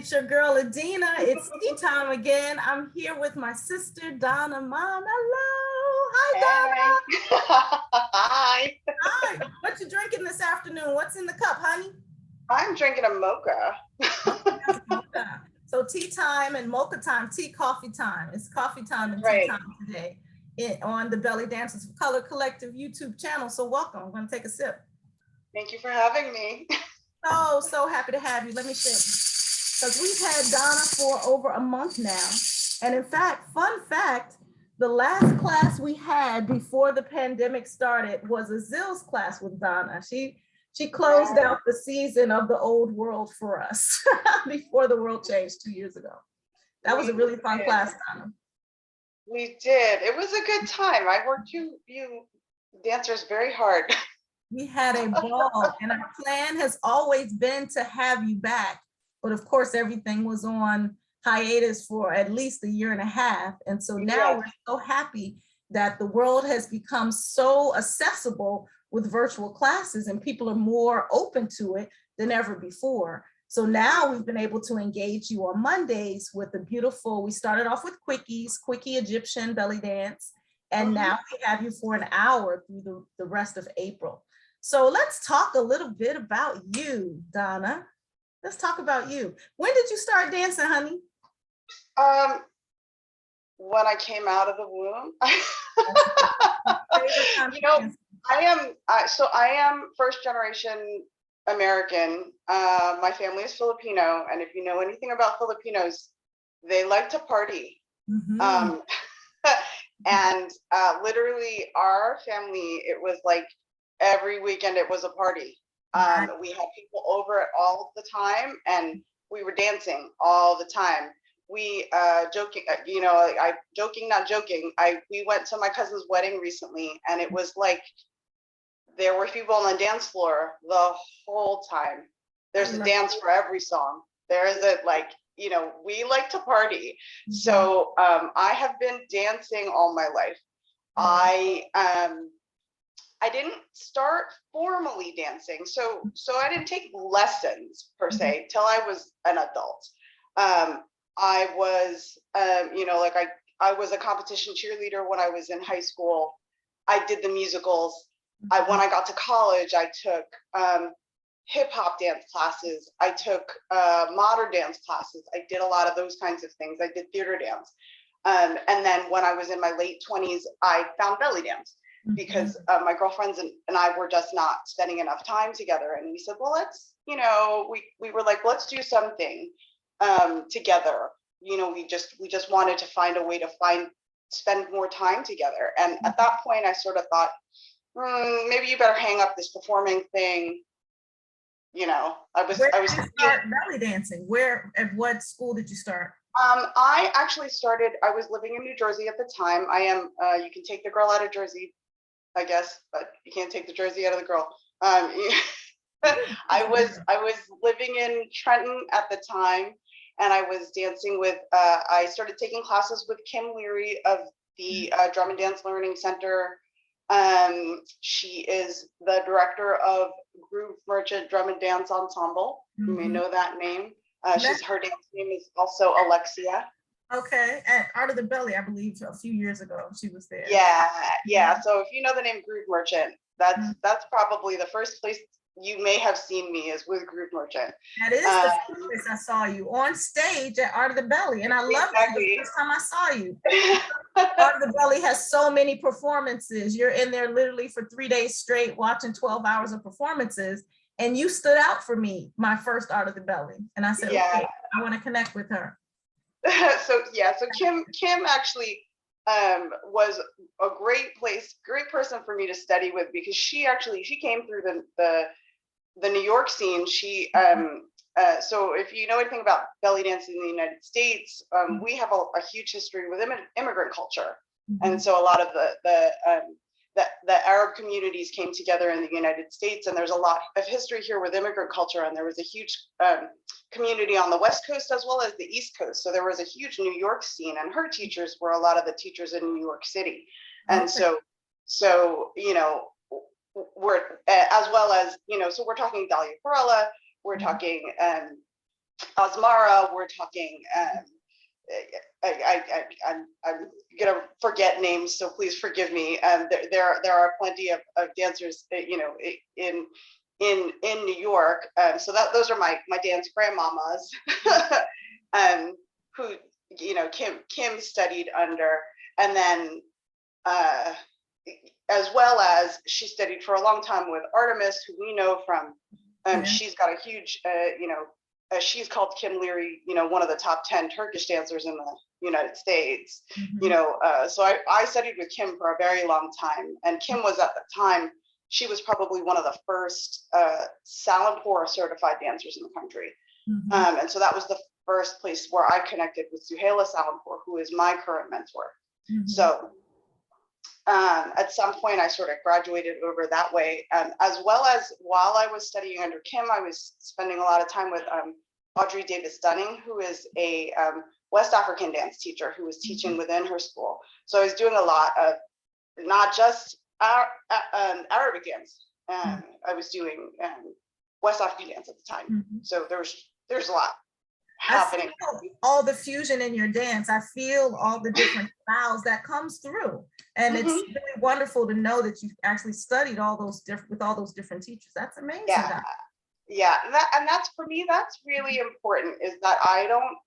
It's your girl Adina. It's tea time again. I'm here with my sister Donna. Manalo. Hi, Hey. Hi. Donna. Hi. What you drinking this afternoon? What's in the cup, honey? I'm drinking a mocha. Okay, that's mocha. So tea time and mocha time, tea coffee time. It's coffee time and tea Right. time today on the Bellydancers of Color Collective YouTube channel. So welcome. I'm going to take a sip. Thank you for having me. So happy to have you. Let me share. Because we've had Donna for over a month now. And in fact, fun fact, the last class we had before the pandemic started was a Zills class with Donna. She closed out the season of the old world for us before the world changed 2 years ago. That was a really fun class, Donna. We did. It was a good time. I worked you dancers very hard. We had a ball, and our plan has always been to have you back. But of course, everything was on hiatus for at least 1.5 years. And so now we're so happy that the world has become so accessible with virtual classes and people are more open to it than ever before. So now we've been able to engage you on Mondays with the beautiful, we started off with quickie Egyptian belly dance. And now we have you for an hour through the rest of April. So let's talk a little bit about you, Donna. Let's talk about you. When did you start dancing, honey? When I came out of the womb. I am first generation American. My family is Filipino, and if you know anything about Filipinos, they like to party. And literally our family, it was like every weekend it was a party. We had people over all the time and we were dancing all the time. We joking, not joking. We went to my cousin's wedding recently and it was like there were people on the dance floor the whole time. There's a dance for every song. There is we like to party. So I have been dancing all my life. I didn't start formally dancing, so I didn't take lessons per se till I was an adult. I was, I was a competition cheerleader when I was in high school. I did the musicals. When I got to college, I took hip hop dance classes. I took modern dance classes. I did a lot of those kinds of things. I did theater dance. And then when I was in my late 20s, I found belly dance because my girlfriends and I were just not spending enough time together. And we said, well, let's, we were like, let's do something together. We just wanted to find a way to spend more time together. And at that point, I sort of thought, maybe you better hang up this performing thing. Where did you start belly dancing? At what school did you start? I actually started, I was living in New Jersey at the time. I am, you can take the girl out of Jersey, I guess, but you can't take the Jersey out of the girl. I was living in Trenton at the time, and I was dancing with, I started taking classes with Kim Leary of the Drum and Dance Learning Center. She is the director of Groove Merchant Drum and Dance Ensemble. You may know that name. Her dance name is also Alexia. Okay, at Art of the Belly, I believe a few years ago she was there. Yeah. So if you know the name Groove Merchant, that's probably the first place you may have seen me is with Groove Merchant. That is the first place I saw you on stage at Art of the Belly, and I loved it the first time I saw you. Art of the Belly has so many performances. You're in there literally for 3 days straight watching 12 hours of performances. And you stood out for me, my first Art of the Belly. And I said, okay, I want to connect with her. So Kim actually was a great person for me to study with because she came through the New York scene. She so if you know anything about belly dance in the United States, we have a huge history with immigrant culture. And so a lot of the Arab communities came together in the United States, and there's a lot of history here with immigrant culture. And there was a huge community on the West Coast as well as the East Coast. So there was a huge New York scene, and her teachers were a lot of the teachers in New York City. And so we're as well as so we're talking Dahlia Perella, we're talking Asmara, we're talking, I'm gonna forget names, so please forgive me. There are plenty of dancers, you know, in New York. So those are my dance grandmamas, who, you know, Kim studied under, and then as well as she studied for a long time with Artemis, who we know from, she's got a huge, you know, she's called Kim Leary, you know, one of the top 10 Turkish dancers in the United States. You know, so I studied with Kim for a very long time, and Kim was at the time, she was probably one of the first Salampour certified dancers in the country. And so that was the first place where I connected with Suhaila Salampour, who is my current mentor. So at some point I sort of graduated over that way, as well as while I was studying under Kim, I was spending a lot of time with Audrey Davis Dunning, who is a West African dance teacher who was teaching within her school. So I was doing a lot of not just Arabic dance, I was doing West African dance at the time. So there's a lot happening. I feel all the fusion in your dance. I feel all the different styles that comes through, and it's really wonderful to know that you actually studied all those different with all those different teachers. That's amazing. Yeah, and that's, for me, that's really important, is that I don't,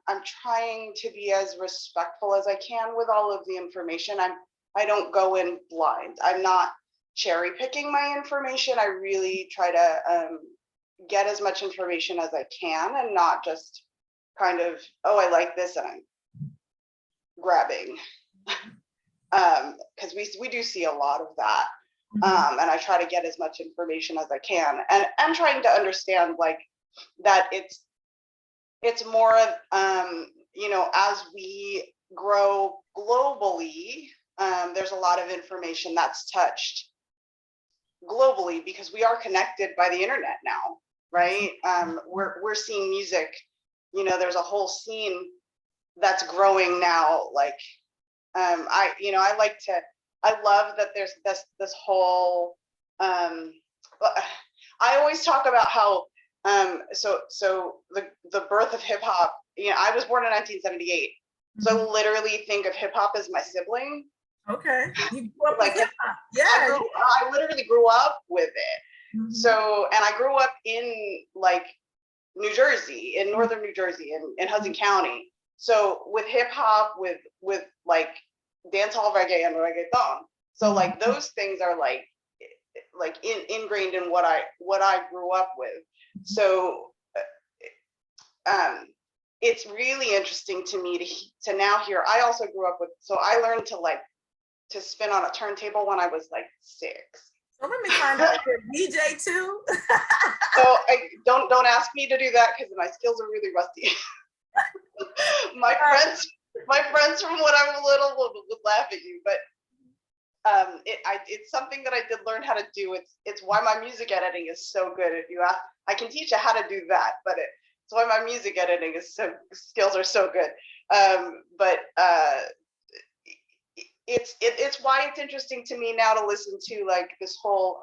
I'm trying to be as respectful as I can with all of the information. I don't go in blind. I'm not cherry picking my information. I really try to get as much information as I can, and not just kind of, oh, I like this and I'm grabbing, because we do see a lot of that. And I try to get as much information as I can, and I'm trying to understand, like, that it's more of, you know, as we grow globally, there's a lot of information that's touched globally, because we are connected by the internet now, right? We're seeing music, you know, there's a whole scene that's growing now. Like, I love that there's this whole, I always talk about how, so the birth of hip hop, you know, I was born in 1978. So I literally think of hip hop as my sibling. Okay. You grew up like with hip hop. Yeah. I literally grew up with it. So, and I grew up in, like, New Jersey, in northern New Jersey, in Hudson County. So with hip hop, with like dance hall reggae and reggaeton. So like those things are like ingrained in what I grew up with. So it's really interesting to me to now hear. I also grew up with, so I learned to spin on a turntable when I was like 6. So let me find out if you're a DJ too. So don't ask me to do that, because my skills are really rusty. my friends from when I was little would laugh at you, but it's something that I did learn how to do. It's why my music editing is so good. If you ask, I can teach you how to do that, but it's why my music editing skills are so good. But it's why it's interesting to me now to listen to, like, this whole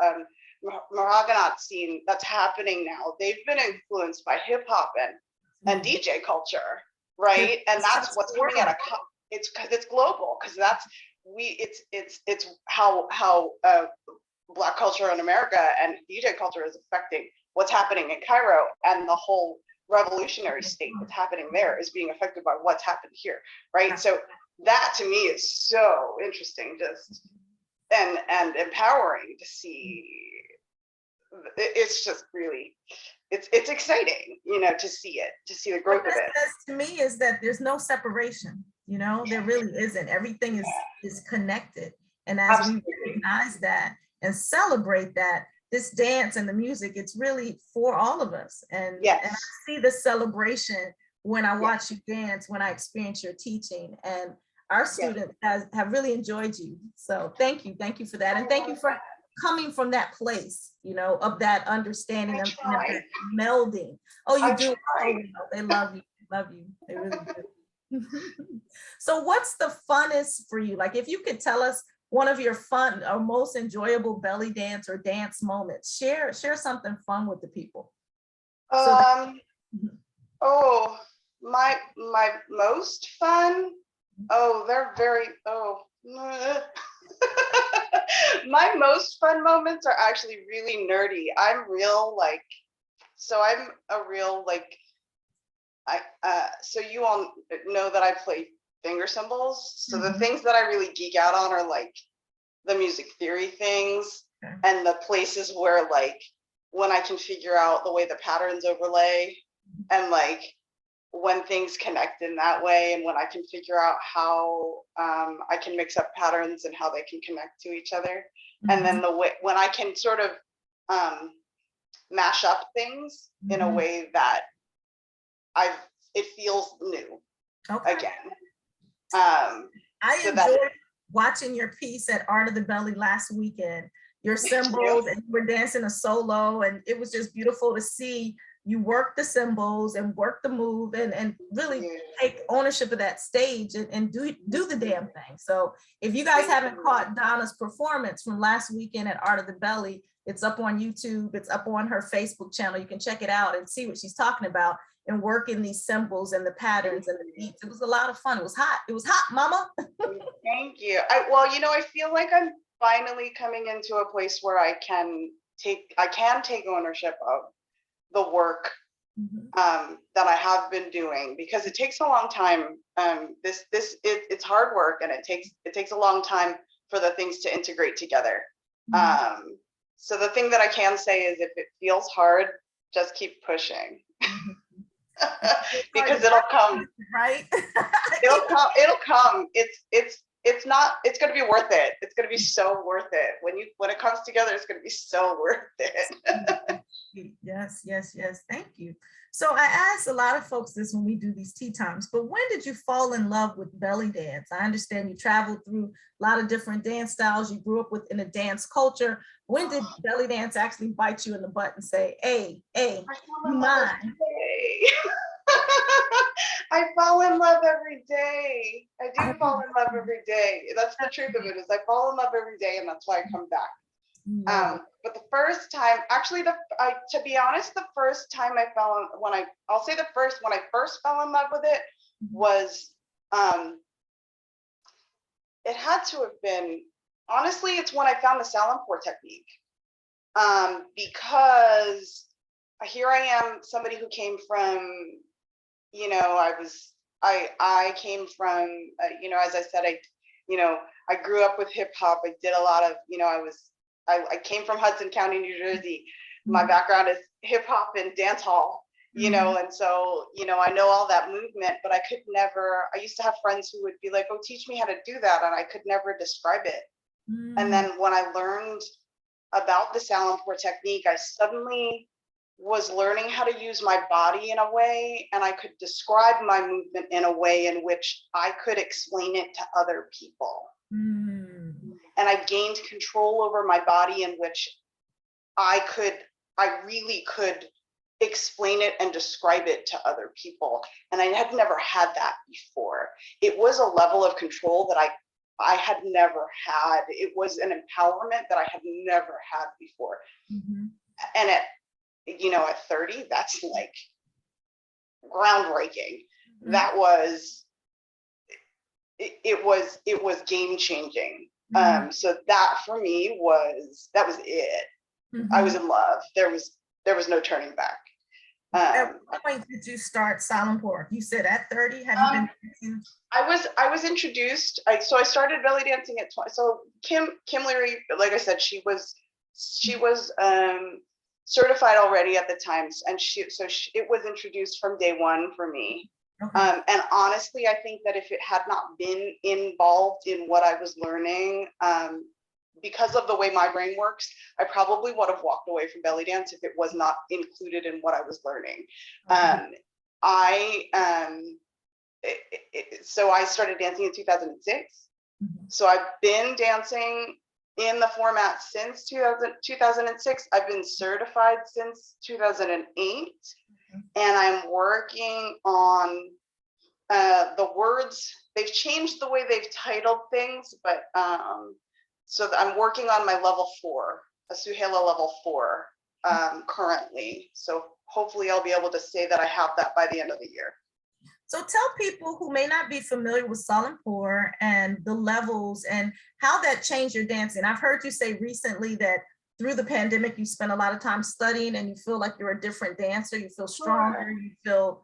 Maraganat scene that's happening now. They've been influenced by hip hop and DJ culture, right? And that's what's coming out of it's because it's global, because it's how Black culture in America and DJ culture is affecting what's happening in Cairo, and the whole revolutionary state that's happening there is being affected by what's happened here, right? So that to me is so interesting, just and empowering to see. It's just really, it's exciting, you know, to see the growth of it. To me is that there's no separation, you know, there really isn't. Everything is connected, and as we recognize that and celebrate that, this dance and the music, it's really for all of us. And I see the celebration when I watch you dance, when I experience your teaching, and our students have really enjoyed you. So thank you for that, and thank you for coming from that place, you know, of that understanding and that melding. Oh, you do. Oh, they love you. They really do. So what's the funnest for you? Like, if you could tell us one of your fun or most enjoyable belly dance or dance moments, share something fun with the people. Oh, my most fun. Oh, they're very, oh. My most fun moments are actually really nerdy. I'm real like, so I'm a real like, so you all know that I play finger cymbals. So the things that I really geek out on are like the music theory things and the places where like when I can figure out the way the patterns overlay and like when things connect in that way, and when I can figure out how I can mix up patterns and how they can connect to each other. And then the way when I can sort of mash up things in a way that it feels new again. I So enjoyed watching your piece at Art of the Belly last weekend. Your cymbals, and you were dancing a solo, and it was just beautiful to see you work the cymbals and work the move and really take ownership of that stage and do the damn thing. So if you guys haven't caught Donna's performance from last weekend at Art of the Belly, it's up on YouTube, it's up on her Facebook channel. You can check it out and see what she's talking about and working these cymbals and the patterns and the beats. It was a lot of fun. It was hot, mama. Thank you. Well, you know, I feel like I'm finally coming into a place where I can take ownership of the work that I have been doing, because it takes a long time. It's hard work, and it takes a long time for the things to integrate together. So the thing that I can say is, if it feels hard, just keep pushing. Because it'll come, right? It'll come. It's going to be worth it. It's going to be so worth it. When it comes together, it's going to be so worth it. Yes. Thank you. So I ask a lot of folks this when we do these tea times, but when did you fall in love with belly dance? I understand you traveled through a lot of different dance styles. You grew up in a dance culture. When did belly dance actually bite you in the butt and say, hey, you mine? I fall in love every day. I do fall in love every day. That's the truth of it, is I fall in love every day, and that's why I come back. But the first time, actually, to be honest, the first time I when I first fell in love with it was, it had to have been, honestly, it's when I found the Salimpore technique. Because here I am, somebody who came from, you know, I came from, you know, as I said, I grew up with hip hop. I did a lot of, you know, I came from Hudson County, New Jersey. My background is hip hop and dance hall, you know, and so, you know, I know all that movement, but I used to have friends who would be like, oh, teach me how to do that. And I could never describe it. And then when I learned about the Salimpore technique, I suddenly was learning how to use my body in a way, and I could describe my movement in a way in which I could explain it to other people. And I gained control over my body, in which I really could explain it and describe it to other people. And I had never had that before. It was a level of control that I had never had. It was an empowerment that I had never had before. And at 30, that's like groundbreaking. That was, it was game changing. So that for me that was it. I was in love. There was no turning back. At what point did you start Salimpore? You said at 30. Have you been? I was introduced. So I started belly dancing at 20. So Kim Leary, like I said, she was certified already at the time, and it was introduced from day one for me. And honestly, I think that if it had not been involved in what I was learning, because of the way my brain works, I probably would have walked away from belly dance if it was not included in what I was learning. So I started dancing in 2006. So I've been dancing in the format since 2006. I've been certified since 2008. And I'm working on the words. They've changed the way they've titled things, but so I'm working on my level 4, a Suhela level 4 currently. So hopefully I'll be able to say that I have that by the end of the year. So tell people who may not be familiar with Salampur and the levels and how that changed your dancing. I've heard you say recently that through the pandemic, you spent a lot of time studying and you feel like you're a different dancer. You feel stronger, you feel,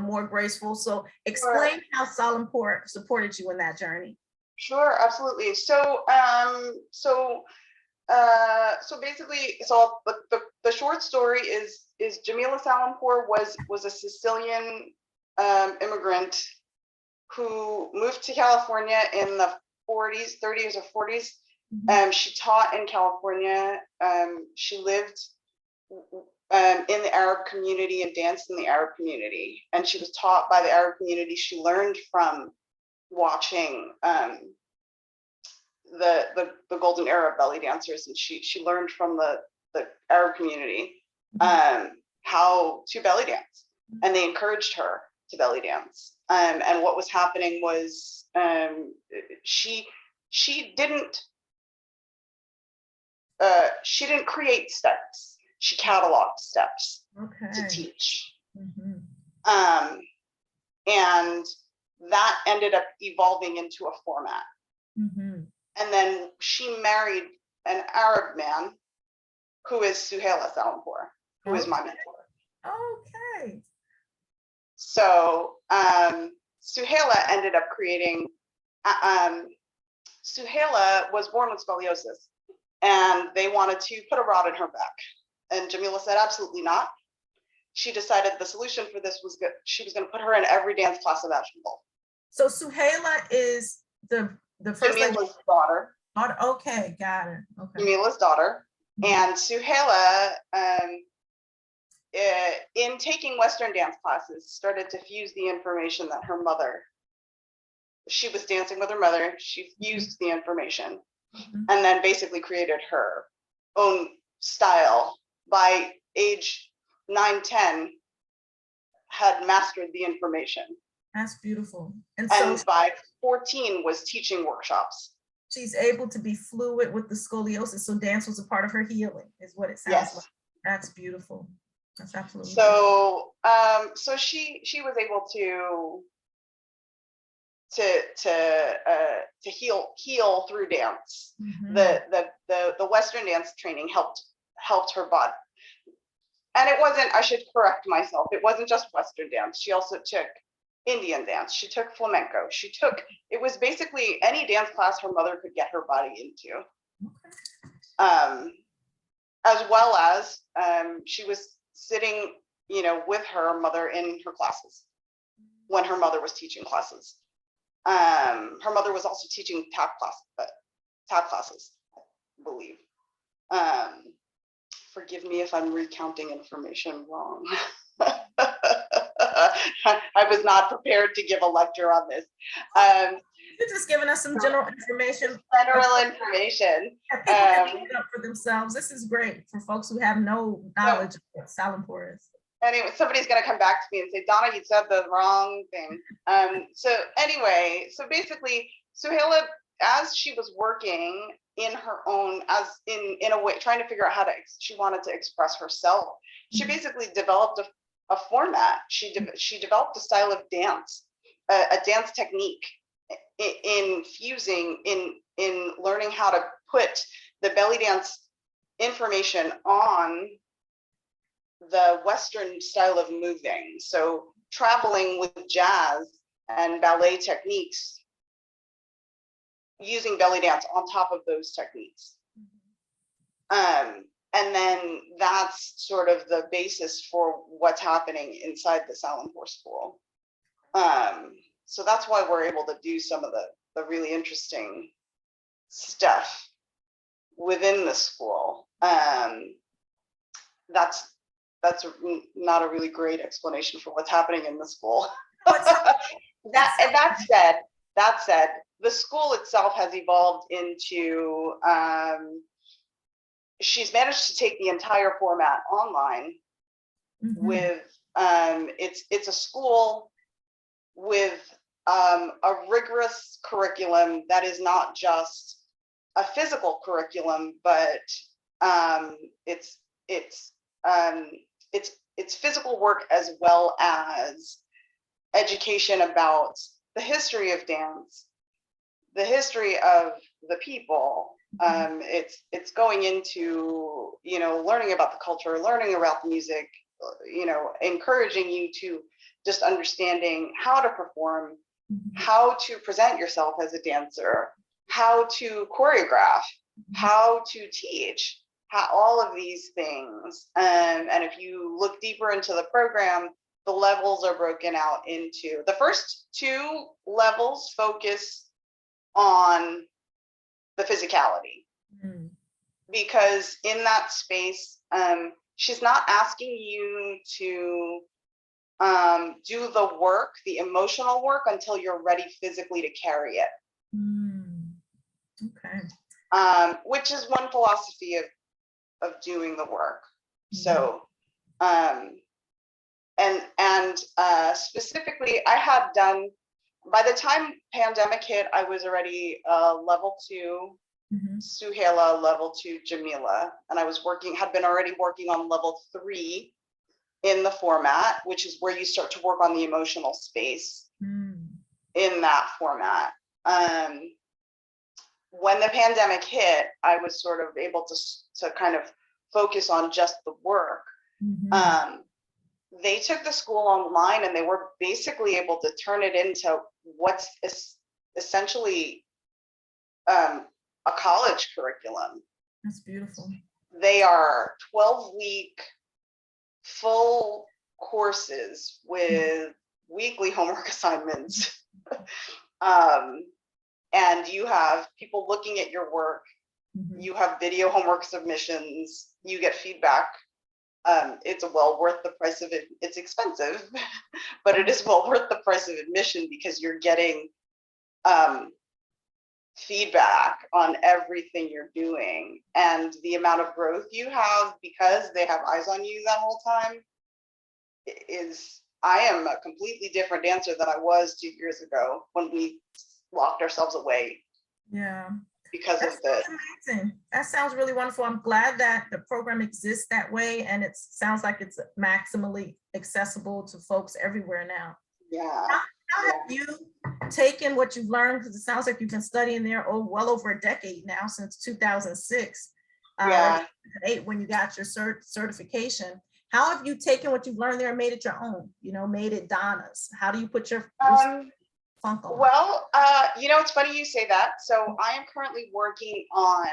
more graceful. So explain how Salampur supported you in that journey. Sure, absolutely. So basically, the short story is Jamila Salampur was a Sicilian immigrant who moved to California in the 30s or 40s. She taught in California. She lived in the Arab community and danced in the Arab community. And she was taught by the Arab community. She learned from watching the golden era of belly dancers, and she learned from the Arab community how to belly dance, and they encouraged her to belly dance. And what was happening was she didn't create steps. She cataloged steps to teach. And that ended up evolving into a format. And then she married an Arab man who is Suhaila Salampur, who is my mentor. Okay. So Suhaila ended up creating, Suhaila was born with scoliosis, and they wanted to put a rod in her back. And Jamila said, absolutely not. She decided the solution for this was good. She was going to put her in every dance class imaginable. So Suhaila is the first Jamila's daughter. Okay, got it. Okay. Jamila's daughter. And Suhaila, in taking Western dance classes, started to fuse the information that her mother, she was dancing with her mother, she fused the information, and then basically created her own style. By age 9, 10, had mastered the information. That's beautiful. And so by 14 was teaching workshops. She's able to be fluid with the scoliosis. So dance was a part of her healing, is what it sounds like. That's beautiful. That's absolutely so beautiful. So she was able to heal through dance. The Western dance training helped her body. And it wasn't, I should correct myself, it wasn't just Western dance. She also took Indian dance. She took flamenco. It was basically any dance class her mother could get her body into. As well as she was sitting, with her mother in her classes when her mother was teaching classes. Her mother was also teaching tap classes, I believe. Forgive me if I'm recounting information wrong. I was not prepared to give a lecture on this. You're just giving us some general information. General information. People can look it up for themselves. This is great for folks who have no knowledge of what Salampur is. Anyway, somebody's going to come back to me and say, Donna, you said the wrong thing. So basically, Suhaila, as she was working in her own, in a way, trying to figure out how she wanted to express herself, she basically developed a format. She developed a style of dance, a dance technique in fusing, in learning how to put the belly dance information on the Western style of moving. So traveling with jazz and ballet techniques, using belly dance on top of those techniques. And then that's sort of the basis for what's happening inside the Salampur school. So that's why we're able to do some of the really interesting stuff within the school. That's not a really great explanation for what's happening in the school. That said, the school itself has evolved into, she's managed to take the entire format online with, it's a school with a rigorous curriculum that is not just a physical curriculum, but it's it's physical work as well as education about the history of dance, the history of the people. It's going into, you know, learning about the culture, learning about the music, you know, encouraging you to just understanding how to perform, how to present yourself as a dancer, how to choreograph, how to teach, how, all of these things. And if you look deeper into the program, the levels are broken out into, the first 2 levels focus on the physicality. Because in that space, she's not asking you to do the work, the emotional work, until you're ready physically to carry it. Okay. Which is one philosophy of doing the work. So, and specifically, I had done, by the time pandemic hit, I was already level 2 Suhaila, level 2 Jamila, and I was had been already working on level 3 in the format, which is where you start to work on the emotional space in that format. When the pandemic hit, I was sort of able to kind of focus on just the work. They took the school online, and they were basically able to turn it into what's essentially a college curriculum. That's beautiful. They are 12-week full courses with weekly homework assignments. And you have people looking at your work. You have video homework submissions. You get feedback. It's well worth the price of it. It's expensive, but it is well worth the price of admission, because you're getting feedback on everything you're doing, and the amount of growth you have because they have eyes on you that whole time is, I am a completely different dancer than I was 2 years ago when we locked ourselves away. Yeah. Because That's of this. amazing. That sounds really wonderful. I'm glad that the program exists that way, and it sounds like it's maximally accessible to folks everywhere now. Yeah. How have you taken what you've learned, because it sounds like you've been studying there well over a decade now, since 2006, Yeah. 2008, when you got your certification. How have you taken what you've learned there and made it your own, you know, made it Donna's? How do you put your funk on? Well, you know, it's funny you say that. So I am currently working on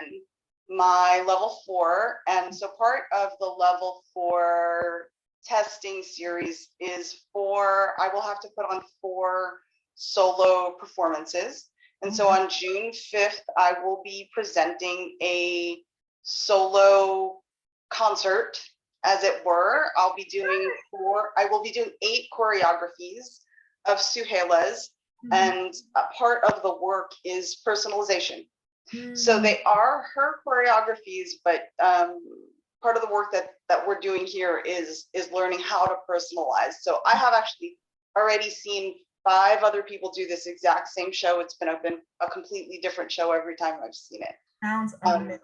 my level 4. And so part of the level 4 testing series is I will have to put on 4 solo performances. And so on June 5th, I will be presenting a solo concert, as it were. I will be doing 8 choreographies of Suhaila's. And a part of the work is personalization. So they are her choreographies, but part of the work that we're doing here is learning how to personalize. So I have actually already seen 5 other people do this exact same show. It's been a completely different show every time I've seen it. Sounds amazing.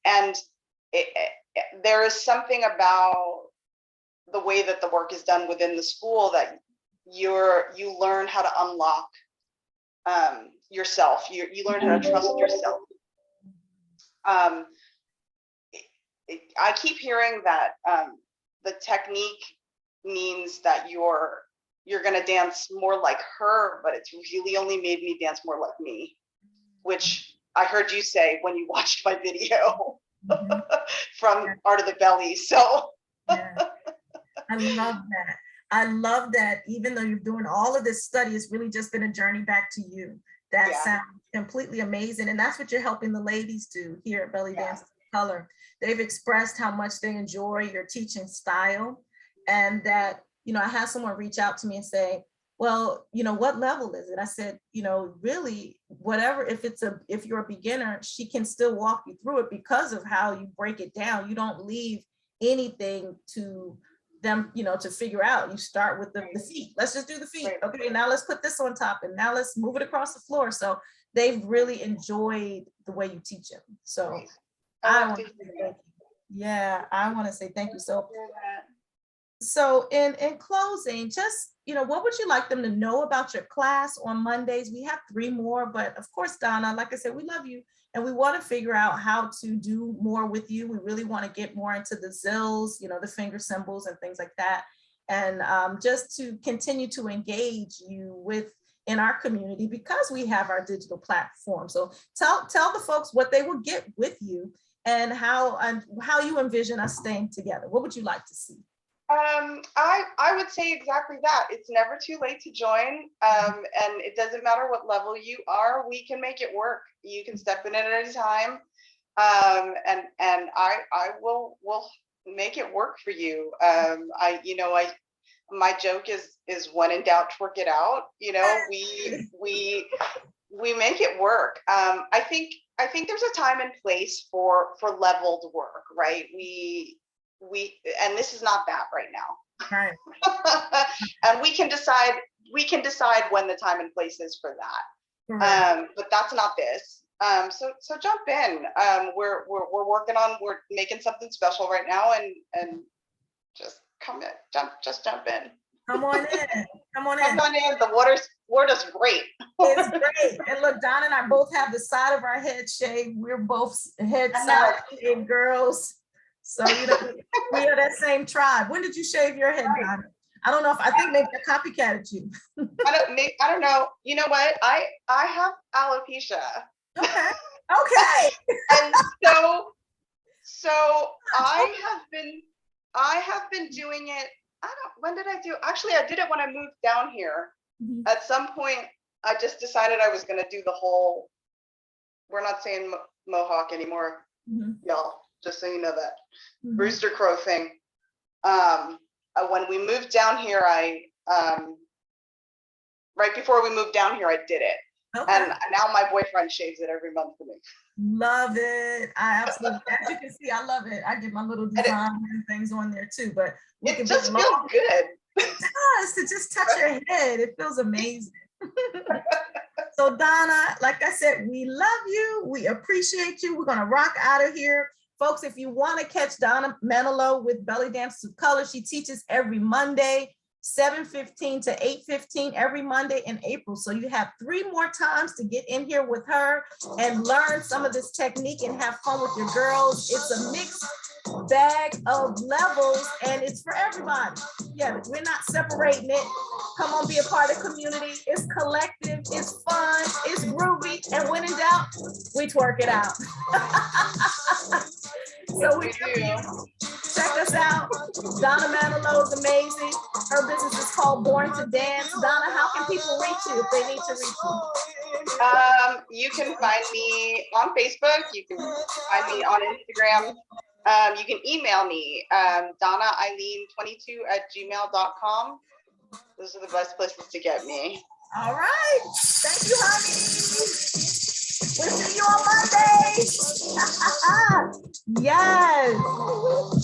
And there is something about the way that the work is done within the school that you learn how to unlock yourself. You learn how to trust yourself. I keep hearing that the technique means that you're gonna dance more like her, but it's really only made me dance more like me, which I heard you say when you watched my video from Art of the Belly. So I love that. I love that even though you're doing all of this study, it's really just been a journey back to you. That sounds completely amazing. And that's what you're helping the ladies do here at Bellydancers Color. They've expressed how much they enjoy your teaching style, and that, you know, I had someone reach out to me and say, well, you know, what level is it? I said, you know, really, whatever, if you're a beginner, she can still walk you through it because of how you break it down. You don't leave anything to them, you know, to figure out. You start with the feet. Let's just do the feet. Okay, now let's put this on top, and now let's move it across the floor. So they've really enjoyed the way you teach them. So I want to thank you. Yeah, I want to say thank you. So in closing, just, what would you like them to know about your class on Mondays? We have 3 more, but of course, Donna, like I said, we love you and we want to figure out how to do more with you. We really want to get more into the zills, the finger symbols and things like that. And just to continue to engage you with in our community because we have our digital platform. So tell the folks what they will get with you and how you envision us staying together. What would you like to see? I would say exactly that. It's never too late to join. And it doesn't matter what level you are, we can make it work. You can step in at any time. And I will make it work for you. My joke is when in doubt, twerk it out. We make it work. I think there's a time and place for leveled work, right? And this is not that right now. Right. And we can decide when the time and place is for that. Right. But that's not this. So jump in. We're working on, we're making something special right now, and just come in, jump in. Come on in. Come on in. The water's great. It's great. And look, Donna and I both have the side of our head shaved. We're both head side shaved girls. So, we are that same tribe. When did you shave your head, Donna? I don't know I think maybe I copycatted you. I don't know. You know what? I have alopecia. Okay. Okay. And so I have been doing it. When did I do it? Actually, I did it when I moved down here. Mm-hmm. At some point, I just decided I was going to do the whole, we're not saying mohawk anymore, mm-hmm. Y'all. Just so you know that. Mm-hmm. Rooster Crow thing. When we moved down here, right before we moved down here, I did it. Okay. And now my boyfriend shaves it every month for me. Love it. I absolutely, as you can see, I love it. I get my little design and things on there too, but it just feels good. It does, to just touch your head. It feels amazing. So Donna, like I said, we love you. We appreciate you. We're going to rock out of here. Folks, if you want to catch Donna Manalo with Bellydancers of Color, she teaches every Monday, 7:15 to 8:15 every Monday in April. So you have 3 more times to get in here with her and learn some of this technique and have fun with your girls. It's a mixed bag of levels and it's for everybody. Yeah, we're not separating it. Come on, be a part of the community. It's collective, it's fun, it's groovy, and when in doubt, we twerk it out. So we do. Check us out. Donna Manalo is amazing. Her business is called Born to Dance. Donna, how can people reach you if they need to reach you? You can find me on Facebook. You can find me on Instagram. You can email me, DonnaEileen22@gmail.com. Those are the best places to get me. All right. Thank you, honey. We'll see you on Monday. Yes.